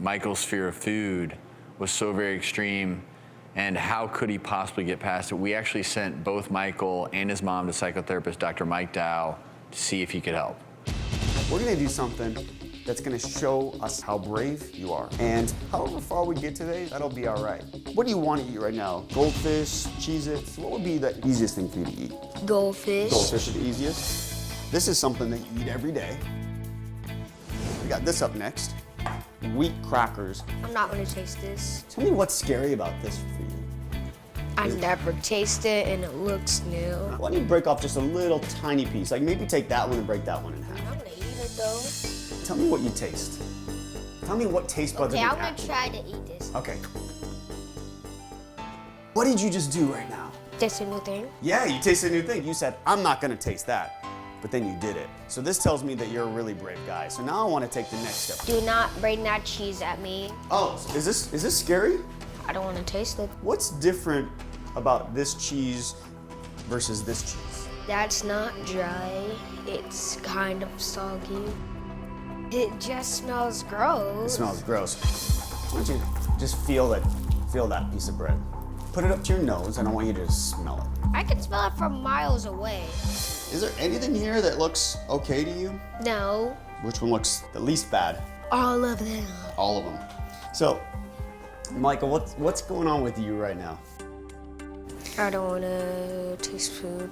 Michael's fear of food was so very extreme, and how could he possibly get past it? We actually sent both Michael and his mom to psychotherapist Dr. Mike Dow to see if he could help. We're gonna do something that's gonna show us how brave you are. And however far we get today, that'll be all right. What do you want to eat right now? Goldfish, Cheez-Its? What would be the easiest thing for you to eat? Goldfish. Goldfish is the easiest. This is something that you eat every day. We got this up next. Wheat crackers. I'm not gonna taste this. Tell me what's scary about this for you. I never taste it and it looks new. Why don't you break off just a little tiny piece? Like maybe take that one and break that one in half. I'm gonna eat it though. Tell me what you taste. Tell me what taste buds are Okay, being I'm gonna active. try to eat this. Okay. What did you just do right now? Taste a new thing. Yeah, you tasted a new thing. You said, I'm not gonna taste that, but then you did it. So this tells me that you're a really brave guy. So now I wanna take the next step. Do not bring that cheese at me. Oh, is this scary? I don't wanna taste it. What's different about this cheese versus this cheese? That's not dry. It's kind of soggy. It just smells gross. It smells gross. Why don't you just feel that piece of bread? Put it up to your nose, and I want you to just smell it. I can smell it from miles away. Is there anything here that looks okay to you? No. Which one looks the least bad? All of them. All of them. So, Michael, what's going on with you right now? I don't wanna taste food.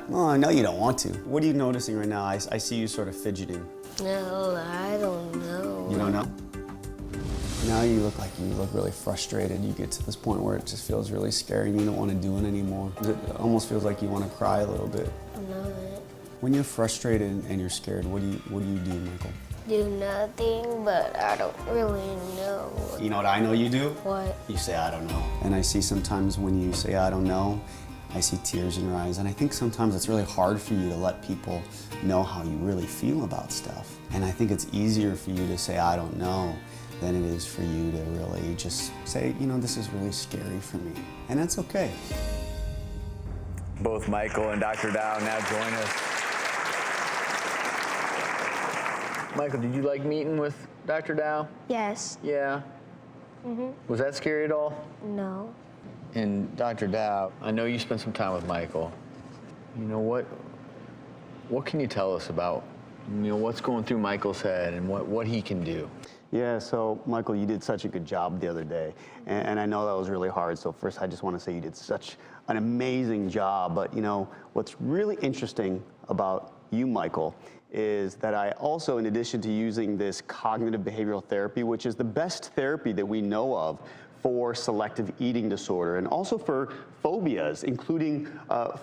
Well, I know you don't want to. What are you noticing right now? I see you sort of fidgeting. No, I don't know. You don't know? Now you look really frustrated. You get to this point where it just feels really scary and you don't want to do it anymore. It almost feels like you want to cry a little bit. I'm not. When you're frustrated and you're scared, what do you do, Michael? Do nothing, but I don't really know. You know what I know you do? What? You say, I don't know. And I see sometimes when you say, I don't know, I see tears in your eyes. And I think sometimes it's really hard for you to let people know how you really feel about stuff. And I think it's easier for you to say, I don't know, than it is for you to really just say, you know, this is really scary for me. And that's okay. Both Michael and Dr. Dow now join us. Michael, did you like meeting with Dr. Dow? Yes. Yeah. Was that scary at all? No. And Dr. Dow, I know you spent some time with Michael. You know, what can you tell us about, you know, what's going through Michael's head and what he can do? Yeah, so Michael, you did such a good job the other day, and I know that was really hard. So first, I just want to say you did such an amazing job. But you know, what's really interesting about you, Michael, is that I also, in addition to using this cognitive behavioral therapy, which is the best therapy that we know of for selective eating disorder, and also for phobias, including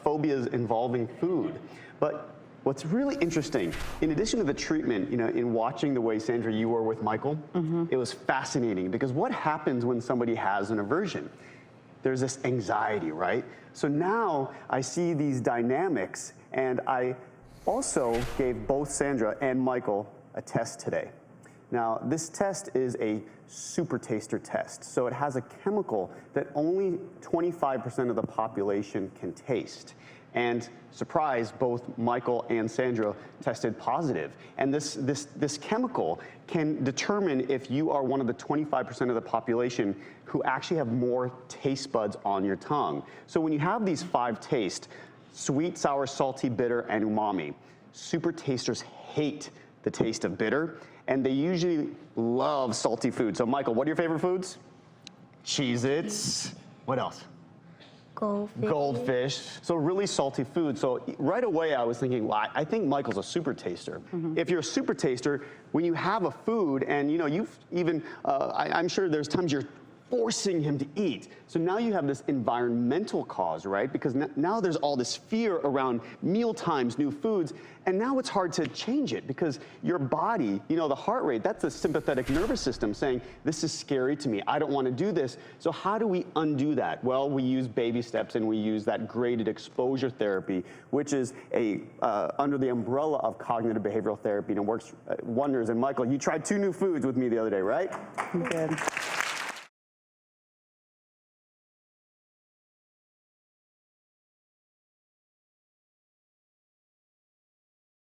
phobias involving food. But what's really interesting, in addition to the treatment, you know, in watching the way, Sandra, you were with Michael, it was fascinating because what happens when somebody has an aversion? There's this anxiety, right? So now I see these dynamics, and I also gave both Sandra and Michael a test today. Now, this test is a super taster test. So it has a chemical that only 25% of the population can taste. And surprise, both Michael and Sandra tested positive. And this chemical can determine if you are one of the 25% of the population who actually have more taste buds on your tongue. So when you have these 5 tastes, sweet, sour, salty, bitter, and umami, super tasters hate the taste of bitter, and they usually love salty food. So Michael, what are your favorite foods? Cheez-Its. What else? Goldfish. Goldfish. So really salty food. So right away I was thinking, well, I think Michael's a super taster. If you're a super taster, when you have a food and you know, you've even, I'm sure there's times you're forcing him to eat. So now you have this environmental cause, right? Because now there's all this fear around meal times, new foods, and now it's hard to change it because your body, you know, the heart rate, that's the sympathetic nervous system saying, this is scary to me, I don't want to do this. So how do we undo that? Well, we use baby steps and we use that graded exposure therapy, which is under the umbrella of cognitive behavioral therapy, and it works wonders. And Michael, you tried 2 new foods with me the other day, right? You did.